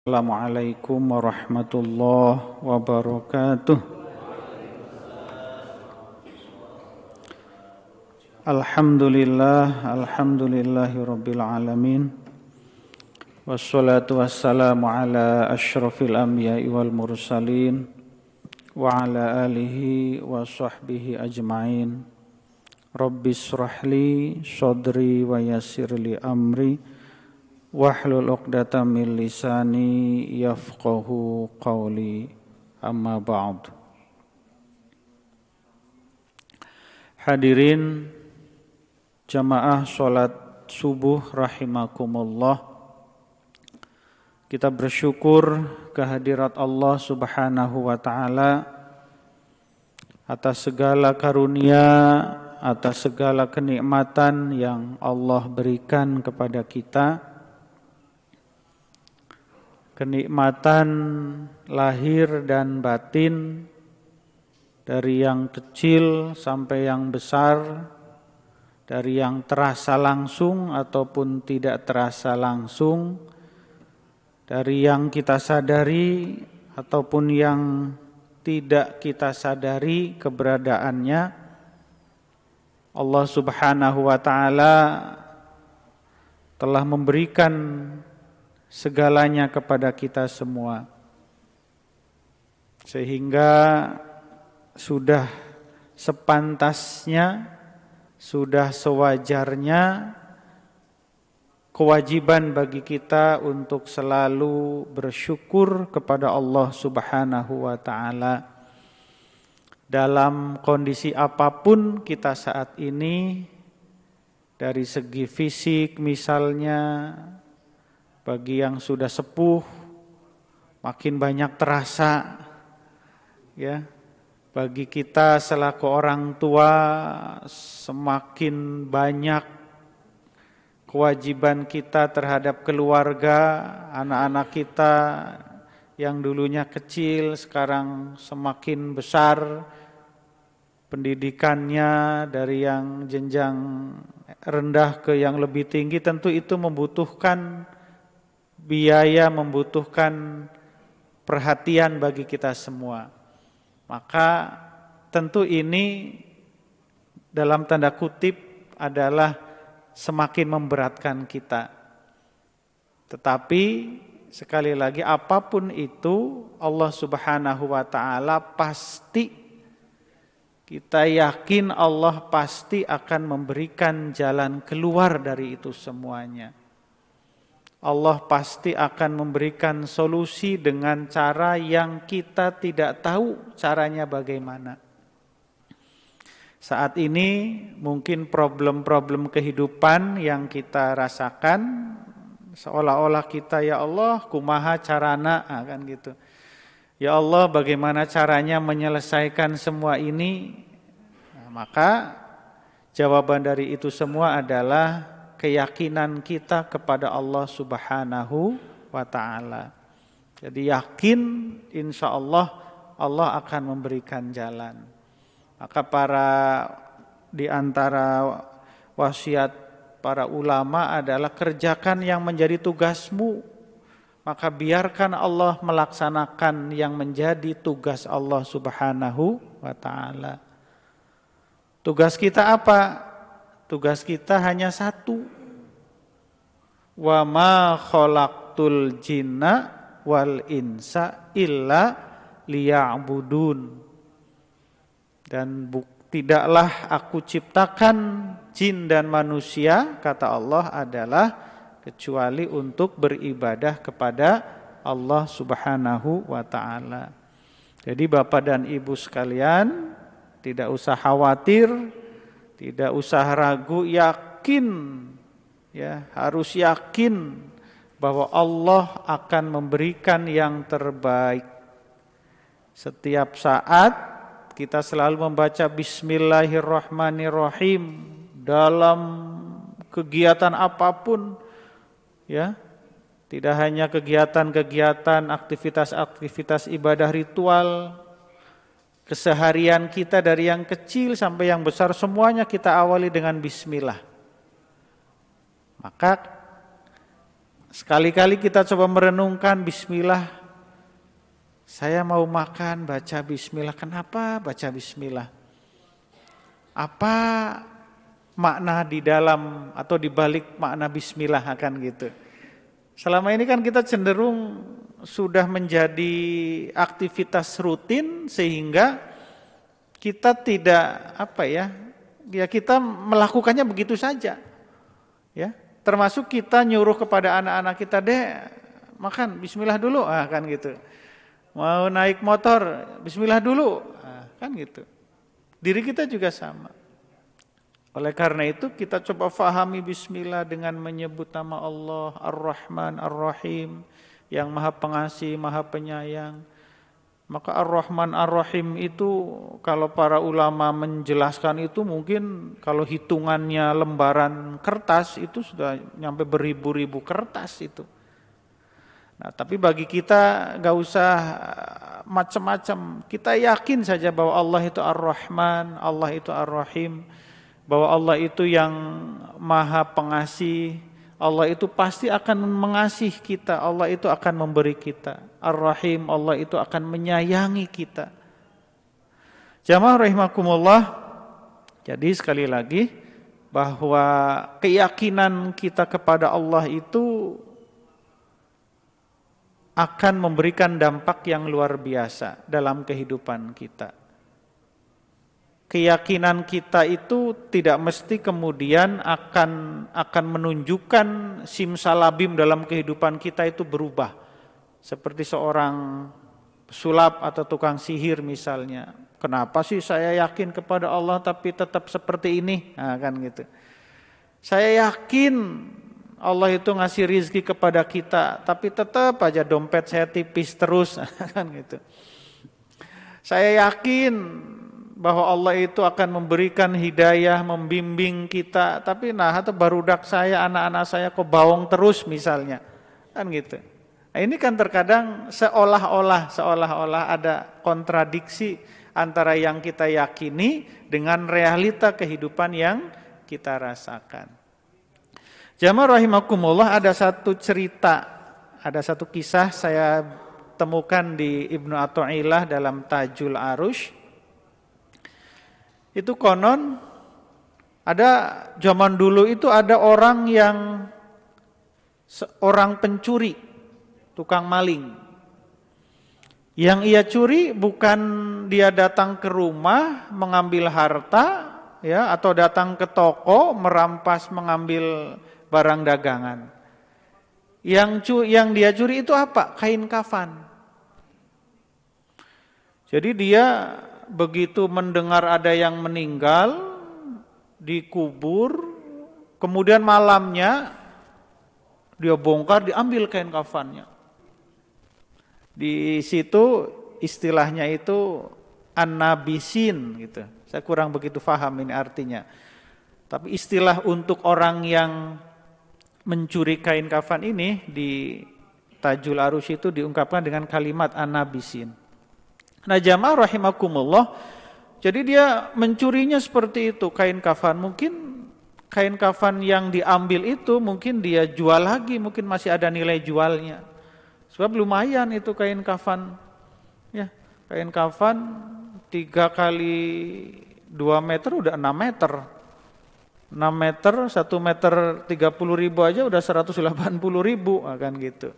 Assalamualaikum warahmatullahi wabarakatuh. Alhamdulillahirabbil alamin. Wassalatu wassalamu ala asyrafil anbiya'i wal mursalin wa ala alihi wa sahbihi ajma'in. Rabbis shrahli sadri wa yassirli amri wahlul 'uqdatam min lisani yafqahu qawli, amma ba'd. Hadirin jamaah salat subuh rahimakumullah. Kita bersyukur kehadirat Allah Subhanahu wa taala atas segala karunia, atas segala kenikmatan yang Allah berikan kepada kita. Kenikmatan lahir dan batin, dari yang kecil sampai yang besar, dari yang terasa langsung ataupun tidak terasa langsung, dari yang kita sadari ataupun yang tidak kita sadari keberadaannya. Allah Subhanahu wa taala telah memberikan segalanya kepada kita semua, sehingga sudah sepantasnya, sudah sewajarnya kewajiban bagi kita untuk selalu bersyukur kepada Allah Subhanahu wa taala dalam kondisi apapun kita saat ini. Dari segi fisik misalnya, bagi yang sudah sepuh makin banyak terasa, ya. Bagi kita selaku orang tua semakin banyak kewajiban kita terhadap keluarga, anak-anak kita yang dulunya kecil sekarang semakin besar pendidikannya, dari yang jenjang rendah ke yang lebih tinggi. Tentu itu membutuhkan biaya, membutuhkan perhatian bagi kita semua. Maka tentu ini dalam tanda kutip adalah semakin memberatkan kita. Tetapi sekali lagi, apapun itu Allah Subhanahu wa taala pasti, kita yakin Allah pasti akan memberikan jalan keluar dari itu semuanya. Allah pasti akan memberikan solusi dengan cara yang kita tidak tahu caranya bagaimana. Saat ini mungkin problem-problem kehidupan yang kita rasakan, seolah-olah kita, ya Allah kumaha carana, kan gitu. Ya Allah bagaimana caranya menyelesaikan semua ini? Nah, maka jawaban dari itu semua adalah keyakinan kita kepada Allah Subhanahu wa taala. Jadi yakin insya Allah Allah akan memberikan jalan. Maka di antara wasiat para ulama adalah kerjakan yang menjadi tugasmu. Maka biarkan Allah melaksanakan yang menjadi tugas Allah Subhanahu wa taala. Tugas kita apa? Tugas kita hanya satu. Wa ma khalaqtul jinna wal insa illa liya'budun. Dan tidaklah aku ciptakan jin dan manusia, kata Allah, adalah kecuali untuk beribadah kepada Allah Subhanahu wa taala. Jadi Bapak dan Ibu sekalian, tidak usah khawatir, tidak usah ragu, yakin, ya, harus yakin bahwa Allah akan memberikan yang terbaik. Setiap saat kita selalu membaca Bismillahirrahmanirrahim dalam kegiatan apapun, ya. Tidak hanya kegiatan-kegiatan, aktivitas-aktivitas ibadah ritual, keseharian kita dari yang kecil sampai yang besar semuanya kita awali dengan bismillah. Maka Sekali-kali kita coba merenungkan bismillah. Saya mau makan baca bismillah. Kenapa baca bismillah? Apa makna di dalam atau di balik makna bismillah akan gitu. Selama ini kan kita cenderung sudah menjadi aktivitas rutin sehingga kita tidak kita melakukannya begitu saja. Ya, termasuk kita nyuruh kepada anak-anak kita, "Dek, makan bismillah dulu." Kan gitu. Mau naik motor, bismillah dulu. Kan gitu. Diri kita juga sama. Oleh karena itu kita coba fahami bismillah dengan menyebut nama Allah Ar-Rahman Ar-Rahim yang Maha Pengasih, Maha Penyayang. Maka Ar-Rahman Ar-Rahim itu kalau para ulama menjelaskan itu mungkin kalau hitungannya lembaran kertas itu sudah nyampe beribu-ribu kertas itu. Nah, tapi bagi kita gak usah macam-macam. Kita yakin saja bahwa Allah itu Ar-Rahman, Allah itu Ar-Rahim, bahwa Allah itu yang Maha Pengasih, Allah itu pasti akan mengasihi kita, Allah itu akan memberi kita. Ar-Rahim, Allah itu akan menyayangi kita. Jamaah rahimakumullah, jadi sekali lagi bahwa keyakinan kita kepada Allah itu akan memberikan dampak yang luar biasa dalam kehidupan kita. Keyakinan kita itu tidak mesti kemudian akan menunjukkan simsalabim dalam kehidupan kita itu berubah. Seperti seorang pesulap atau tukang sihir misalnya. Kenapa sih saya yakin kepada Allah tapi tetap seperti ini? Nah, kan gitu. Saya yakin Allah itu ngasih rizki kepada kita, tapi tetap aja dompet saya tipis terus, kan gitu. Saya yakin bahwa Allah itu akan memberikan hidayah, membimbing kita, tapi atau barudak saya, anak-anak saya kok bawong terus misalnya, kan gitu. Nah, ini kan terkadang seolah-olah ada kontradiksi antara yang kita yakini dengan realita kehidupan yang kita rasakan. Jamaah rahimakumullah, ada satu cerita, ada satu kisah saya temukan di Ibnu Athaillah dalam Tajul Arush. Itu konon ada zaman dulu itu ada orang yang seorang pencuri, tukang maling. Yang ia curi bukan dia datang ke rumah mengambil harta ya atau datang ke toko merampas mengambil barang dagangan. Yang dia curi itu apa? Kain kafan. Jadi dia begitu mendengar ada yang meninggal, dikubur, kemudian malamnya dia bongkar, diambil kain kafannya. Di situ istilahnya itu an-nabisin gitu. Saya kurang begitu paham ini artinya. Tapi istilah untuk orang yang mencuri kain kafan ini di Tajul Arush itu diungkapkan dengan kalimat an-nabisin. Nah, jamaah rahimakumullah, jadi dia mencurinya seperti itu, kain kafan. Mungkin kain kafan yang diambil itu mungkin dia jual lagi, mungkin masih ada nilai jualnya. Sebab lumayan itu kain kafan. Ya, kain kafan 3 kali 2 meter udah 6 meter. 6 meter, 1 meter 30.000 aja udah 180.000, kan gitu.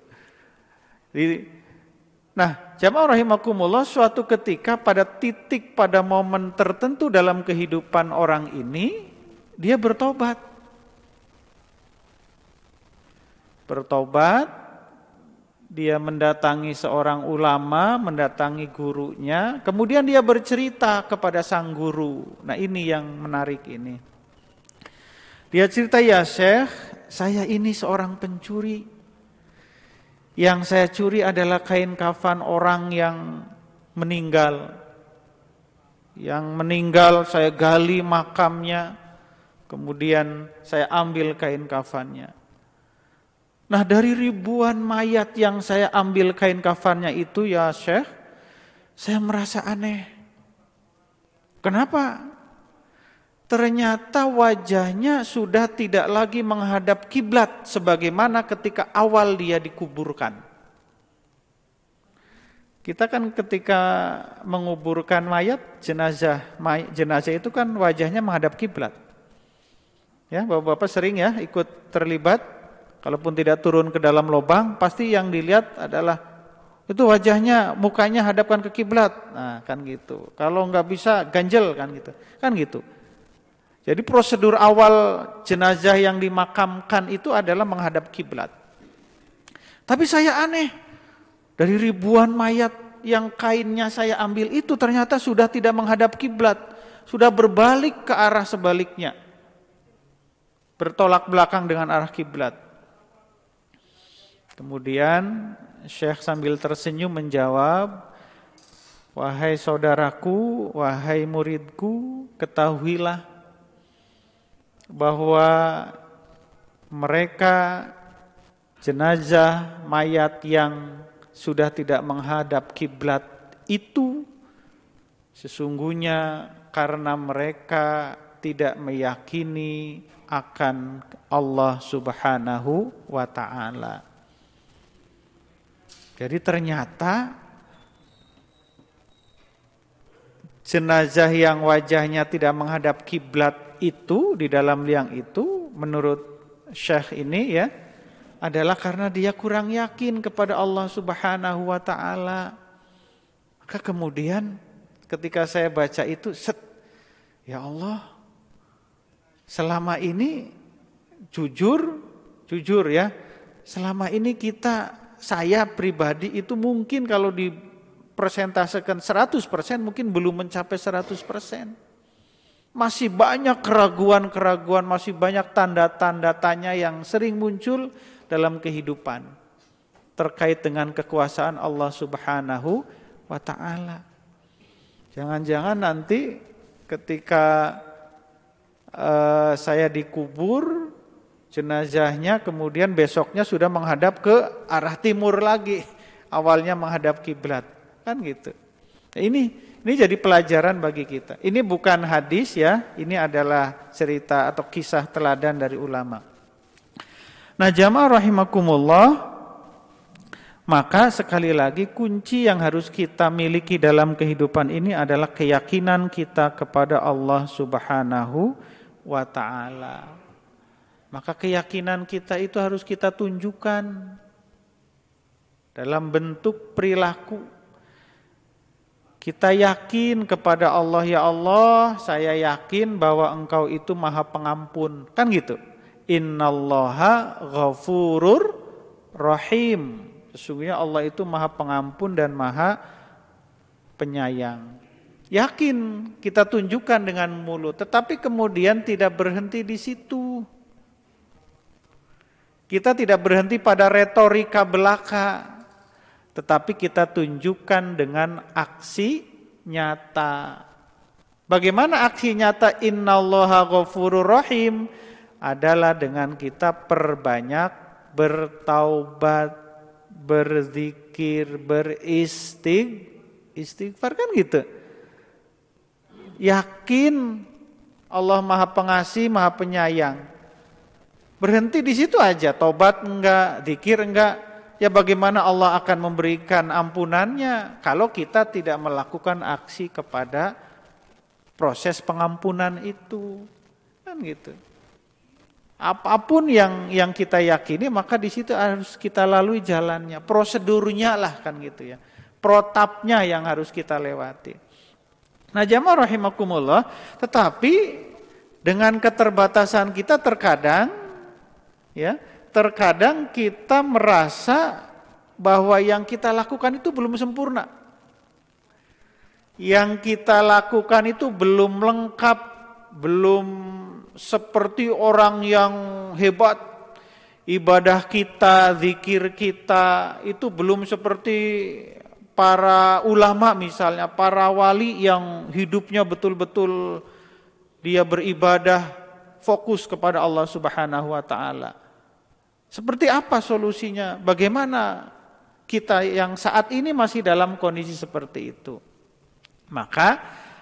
Nah, jamaah rahimakumullah, suatu ketika pada titik pada momen tertentu dalam kehidupan orang ini, dia bertobat. Bertobat, dia mendatangi seorang ulama, mendatangi gurunya, kemudian dia bercerita kepada sang guru. Nah, ini yang menarik ini. Dia cerita, "Ya Syekh, saya ini seorang pencuri. Yang saya curi adalah kain kafan orang yang meninggal. Yang meninggal saya gali makamnya, kemudian saya ambil kain kafannya. Nah, dari ribuan mayat yang saya ambil kain kafannya itu ya Syekh, saya merasa aneh. Kenapa? ternyata wajahnya sudah tidak lagi menghadap kiblat sebagaimana ketika awal dia dikuburkan. Kita kan ketika menguburkan mayat, jenazah itu kan wajahnya menghadap kiblat. Ya, Bapak-bapak sering ya ikut terlibat, kalaupun tidak turun ke dalam lubang, pasti yang dilihat adalah itu wajahnya, mukanya hadapkan ke kiblat. Nah, kan gitu. Kalau nggak bisa ganjel kan gitu. Kan gitu. Jadi prosedur awal jenazah yang dimakamkan itu adalah menghadap kiblat. Tapi saya aneh, dari ribuan mayat yang kainnya saya ambil itu ternyata sudah tidak menghadap kiblat, sudah berbalik ke arah sebaliknya, bertolak belakang dengan arah kiblat. Kemudian Syekh sambil tersenyum menjawab, "Wahai saudaraku, wahai muridku, ketahuilah bahwa mereka jenazah mayat yang sudah tidak menghadap kiblat itu sesungguhnya karena mereka tidak meyakini akan Allah Subhanahu wa ta'ala." Jadi ternyata jenazah yang wajahnya tidak menghadap kiblat itu, di dalam liang itu, menurut Syekh ini ya, adalah karena dia kurang yakin kepada Allah Subhanahu wa ta'ala. Maka kemudian ketika saya baca itu, ya Allah, selama ini jujur ya, selama ini saya pribadi itu mungkin kalau dipresentasekan 100% mungkin belum mencapai 100%. Masih banyak keraguan-keraguan, masih banyak tanda-tanda tanya yang sering muncul dalam kehidupan terkait dengan kekuasaan Allah Subhanahu wa ta'ala. Jangan-jangan nanti ketika saya dikubur, jenazahnya kemudian besoknya sudah menghadap ke arah timur lagi, awalnya menghadap kiblat, kan gitu. Nah, ini jadi pelajaran bagi kita. Ini bukan hadis ya, ini adalah cerita atau kisah teladan dari ulama. Nah, jamaah rahimakumullah, maka sekali lagi kunci yang harus kita miliki dalam kehidupan ini adalah keyakinan kita kepada Allah Subhanahu wa ta'ala. Maka keyakinan kita itu harus kita tunjukkan dalam bentuk perilaku. Kita yakin kepada Allah, ya Allah, saya yakin bahwa Engkau itu Maha Pengampun. Kan gitu. Innallaha ghafurur rahim. Sesungguhnya Allah itu Maha Pengampun dan Maha Penyayang. Yakin kita tunjukkan dengan mulut, tetapi kemudian tidak berhenti di situ. Kita tidak berhenti pada retorika belaka, tetapi kita tunjukkan dengan aksi nyata. Bagaimana aksi nyata innallaha ghafurur rahim? Adalah dengan kita perbanyak bertaubat, berzikir, beristighfar, kan gitu. Yakin Allah Maha Pengasih, Maha Penyayang. Berhenti di situ aja, taubat enggak, zikir enggak. Ya bagaimana Allah akan memberikan ampunannya kalau kita tidak melakukan aksi kepada proses pengampunan itu, kan gitu. Apapun yang kita yakini, maka di situ harus kita lalui jalannya, prosedurnya lah, kan gitu ya. Protapnya yang harus kita lewati. Nah, jamaah rahimakumullah, tetapi dengan keterbatasan kita terkadang kita merasa bahwa yang kita lakukan itu belum sempurna. Yang kita lakukan itu belum lengkap, belum seperti orang yang hebat. Ibadah kita, zikir kita itu belum seperti para ulama misalnya, para wali yang hidupnya betul-betul dia beribadah fokus kepada Allah Subhanahu wa ta'ala. Seperti apa solusinya? Bagaimana kita yang saat ini masih dalam kondisi seperti itu? Maka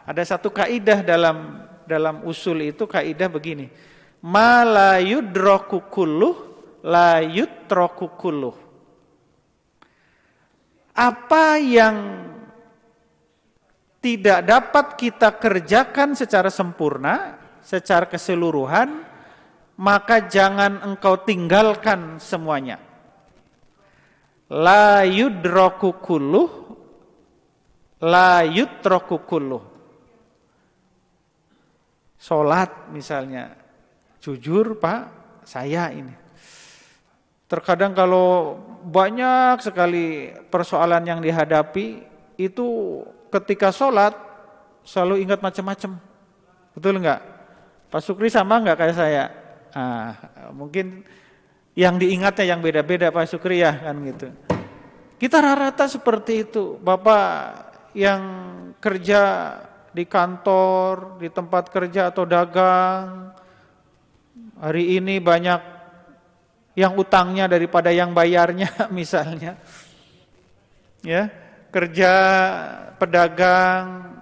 ada satu kaidah dalam usul itu kaidah begini. Ma la yudraku kulluh la yutraku kulluh. Apa yang tidak dapat kita kerjakan secara sempurna, secara keseluruhan, maka jangan engkau tinggalkan semuanya. La yudraku kulluh, la yutraku kulluh. Sholat misalnya, jujur Pak, saya ini. Terkadang kalau banyak sekali persoalan yang dihadapi, itu ketika sholat selalu ingat macam-macam. Betul enggak? Pak Sukri sama enggak kayak saya? Mungkin yang diingatnya yang beda-beda Pak Sukri ya kan gitu. Kita rata-rata seperti itu. Bapak yang kerja di kantor, di tempat kerja atau dagang, hari ini banyak yang utangnya daripada yang bayarnya misalnya. Ya, kerja pedagang,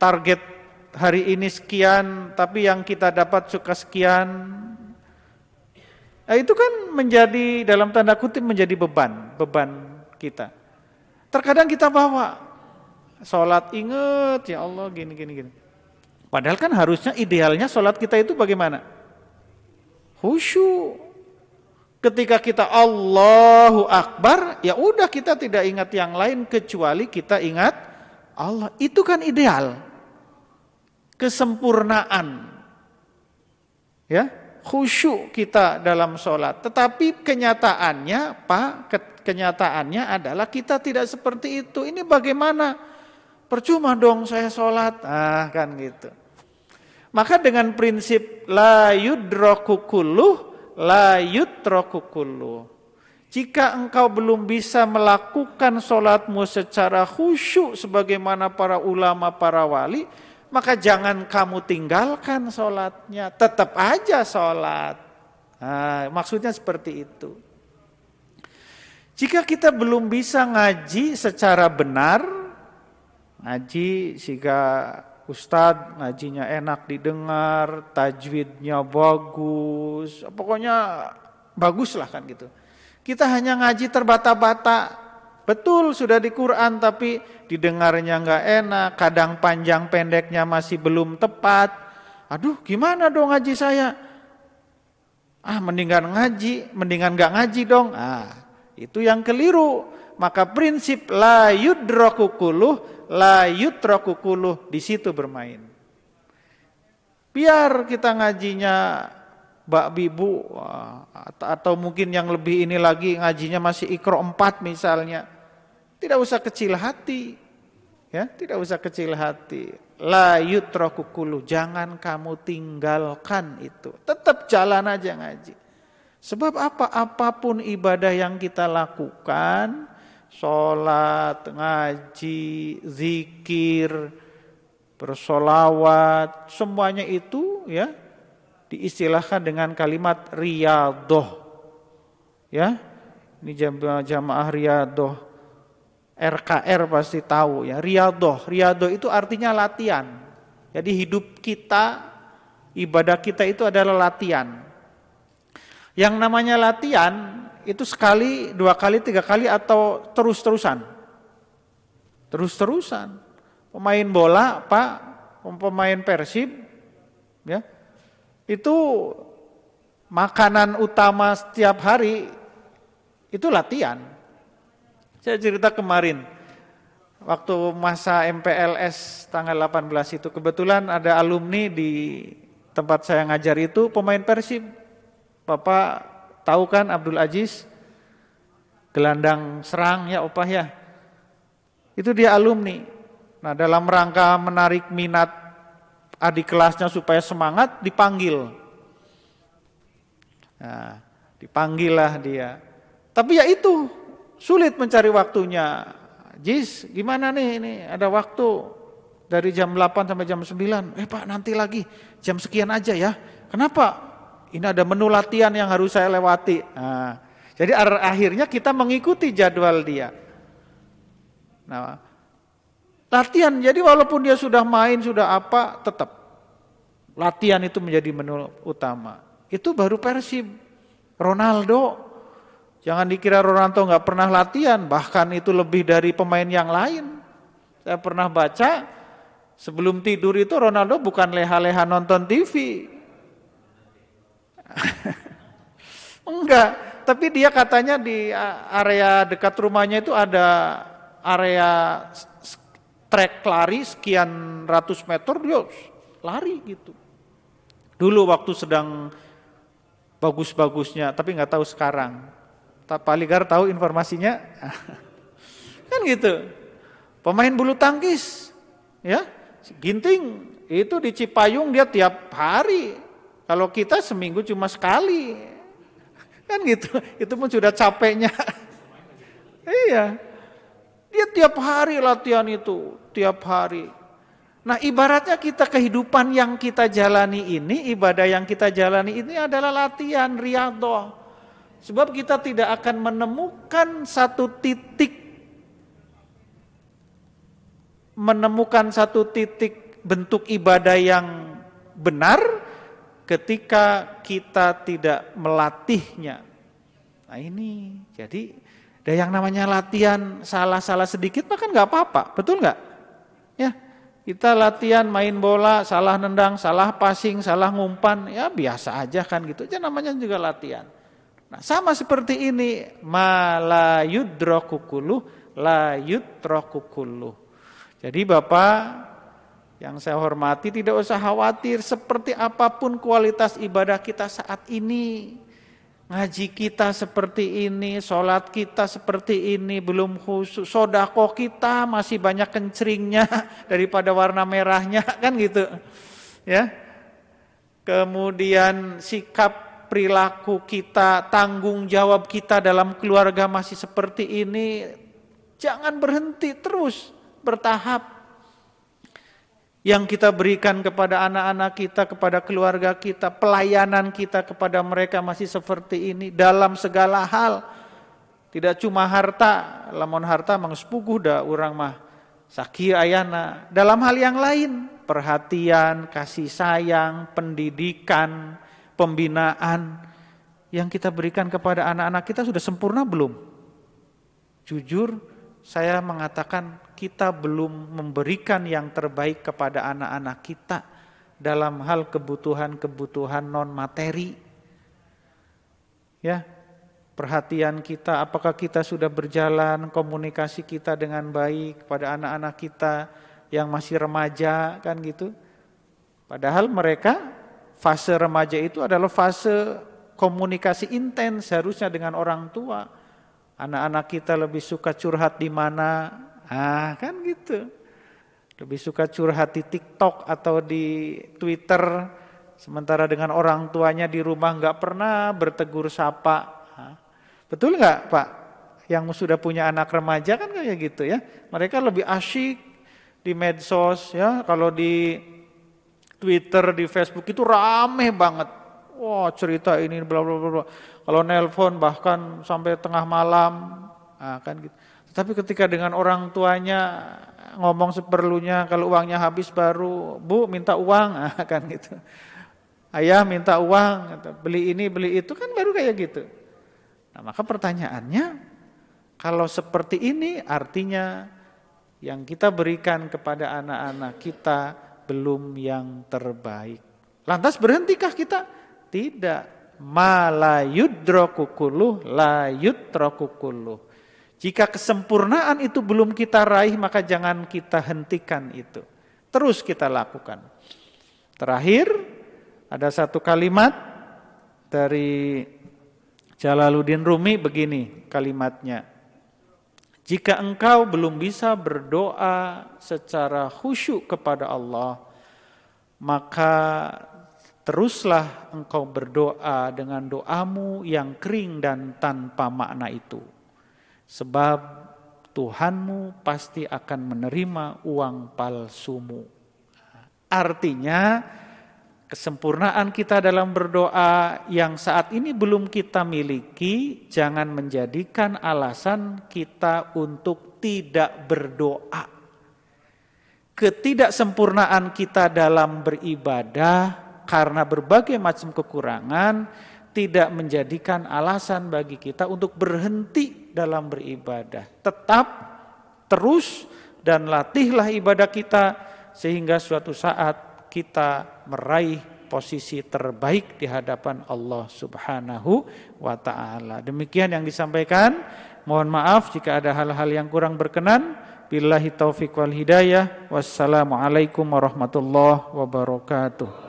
target hari ini sekian, tapi yang kita dapat suka sekian. Itu kan menjadi dalam tanda kutip menjadi beban kita. Terkadang kita bawa sholat inget ya Allah gini. Padahal kan harusnya idealnya sholat kita itu bagaimana? Khusyuk. Ketika kita Allahu Akbar, ya udah kita tidak ingat yang lain kecuali kita ingat Allah. Itu kan ideal. Kesempurnaan. Ya, khusyuk kita dalam sholat. Tetapi kenyataannya, Pak, kenyataannya adalah kita tidak seperti itu. Ini bagaimana? Percuma dong saya sholat. Kan gitu. Maka dengan prinsip la yudraku kulluh, la yutraku kulluh. Jika engkau belum bisa melakukan sholatmu secara khusyuk sebagaimana para ulama, para wali, maka jangan kamu tinggalkan sholatnya. Tetap aja sholat. Maksudnya seperti itu. Jika kita belum bisa ngaji secara benar, ngaji sehingga Ustadz ngajinya enak didengar, tajwidnya bagus, pokoknya bagus lah kan gitu. Kita hanya ngaji terbata-bata, betul sudah di Quran tapi didengarnya nggak enak, kadang panjang pendeknya masih belum tepat. Aduh gimana dong ngaji saya? Mendingan nggak ngaji dong. Itu yang keliru. Maka prinsip la yudraku kulluh, la yutraku kulluh di situ bermain. Biar kita ngajinya Mbak Bibu atau mungkin yang lebih ini lagi ngajinya masih Iqra 4 misalnya. Tidak usah kecil hati. Ya, tidak usah kecil hati. La yutraku kulluh, jangan kamu tinggalkan itu. Tetap jalan aja ngaji. Sebab apa? Apapun ibadah yang kita lakukan, sholat, ngaji, zikir, bersolawat, semuanya itu ya diistilahkan dengan kalimat riyadhah. Ya, ini jamaah riyadhah, RKR pasti tahu ya. Riyadhah itu artinya latihan. Jadi hidup kita, ibadah kita itu adalah latihan. Yang namanya latihan itu sekali, 2 kali, 3 kali atau terus-terusan. Terus-terusan. Pemain bola, Pak, pemain Persib, ya, itu makanan utama setiap hari itu latihan. Saya cerita kemarin, waktu masa MPLS tanggal 18 itu, kebetulan ada alumni di tempat saya ngajar itu pemain Persib. Bapak tahu kan Abdul Aziz, gelandang serang ya opah ya. Itu dia alumni. Nah dalam rangka menarik minat adik kelasnya supaya semangat, dipanggil. Nah, dipanggillah dia. Tapi ya itu, sulit mencari waktunya. Jiz, gimana nih ini ada waktu dari jam 8 sampai jam 9. Pak nanti lagi jam sekian aja ya. Kenapa? Ini ada menu latihan yang harus saya lewati. Jadi akhirnya kita mengikuti jadwal dia. Nah, latihan. Jadi walaupun dia sudah main, sudah apa, tetap Latihan itu menjadi menu utama. Itu baru Persib. Ronaldo, jangan dikira Ronaldo nggak pernah latihan, bahkan itu lebih dari pemain yang lain. Saya pernah baca, sebelum tidur itu Ronaldo bukan leha-leha nonton TV. Enggak, tapi dia katanya di area dekat rumahnya itu ada area trek lari sekian ratus meter, dia lari gitu. Dulu waktu sedang bagus-bagusnya, tapi nggak tahu sekarang. Pak Ligar tahu informasinya? Kan gitu. Pemain bulu tangkis, ya, Ginting itu di Cipayung dia tiap hari. Kalau kita seminggu cuma sekali, kan gitu. Itu pun sudah capeknya. Iya, dia tiap hari latihan itu, tiap hari. Nah, ibaratnya kita kehidupan yang kita jalani ini, ibadah yang kita jalani ini adalah latihan riyadhah. Sebab kita tidak akan menemukan satu titik bentuk ibadah yang benar ketika kita tidak melatihnya. Nah ini, jadi ada yang namanya latihan salah-salah sedikit mah kan nggak apa-apa, betul nggak? Ya. Kita latihan main bola, salah nendang, salah passing, salah ngumpan, ya biasa aja kan gitu. Aja namanya juga latihan. Nah, sama seperti ini, ma la yudraku kulluh, la yutraku kulluh. Jadi Bapak yang saya hormati tidak usah khawatir seperti apapun kualitas ibadah kita saat ini. Ngaji kita seperti ini, sholat kita seperti ini, belum khusyuk, sodako kita masih banyak kencringnya daripada warna merahnya, kan gitu. Ya. Kemudian sikap perilaku kita, tanggung jawab kita dalam keluarga masih seperti ini, jangan berhenti, terus bertahap. Yang kita berikan kepada anak-anak kita, kepada keluarga kita, pelayanan kita kepada mereka masih seperti ini dalam segala hal. Tidak cuma harta, lamun harta mangsepuguh da urang mah sakieu ayana. Dalam hal yang lain, perhatian, kasih sayang, pendidikan, pembinaan yang kita berikan kepada anak-anak kita sudah sempurna belum? Jujur, saya mengatakan kita belum memberikan yang terbaik kepada anak-anak kita dalam hal kebutuhan-kebutuhan non-materi. Ya, perhatian kita, apakah kita sudah berjalan, komunikasi kita dengan baik kepada anak-anak kita yang masih remaja, kan gitu. Padahal mereka, fase remaja itu adalah fase komunikasi intens harusnya dengan orang tua. Anak-anak kita lebih suka curhat di mana? Kan gitu. Lebih suka curhat di TikTok atau di Twitter, sementara dengan orang tuanya di rumah nggak pernah bertegur sapa. Betul nggak Pak? Yang sudah punya anak remaja kan kayak gitu ya. Mereka lebih asyik di medsos ya. Kalau di Twitter, di Facebook itu rame banget. Wah, cerita ini bla bla bla. Kalau nelpon bahkan sampai tengah malam, kan gitu. Tapi ketika dengan orang tuanya ngomong seperlunya, kalau uangnya habis baru, Bu minta uang, kan gitu. Ayah minta uang, beli ini beli itu, kan baru kayak gitu. Nah, maka pertanyaannya, kalau seperti ini artinya yang kita berikan kepada anak-anak kita belum yang terbaik. Lantas berhentikah kita? Tidak. Ma la yudraku kulluh, la yutraku kulluh. Jika kesempurnaan itu belum kita raih, maka jangan kita hentikan itu. Terus kita lakukan. Terakhir, ada satu kalimat dari Jalaluddin Rumi begini kalimatnya. Jika engkau belum bisa berdoa secara khusyuk kepada Allah, maka teruslah engkau berdoa dengan doamu yang kering dan tanpa makna itu. Sebab Tuhanmu pasti akan menerima uang palsumu. Artinya kesempurnaan kita dalam berdoa yang saat ini belum kita miliki, jangan menjadikan alasan kita untuk tidak berdoa. Ketidaksempurnaan kita dalam beribadah karena berbagai macam kekurangan tidak menjadikan alasan bagi kita untuk berhenti dalam beribadah. Tetap terus dan latihlah ibadah kita sehingga suatu saat kita meraih posisi terbaik di hadapan Allah Subhanahu wa ta'ala. Demikian yang disampaikan. Mohon maaf jika ada hal-hal yang kurang berkenan. Billahi taufiq wal hidayah. Wassalamualaikum warahmatullahi wabarakatuh.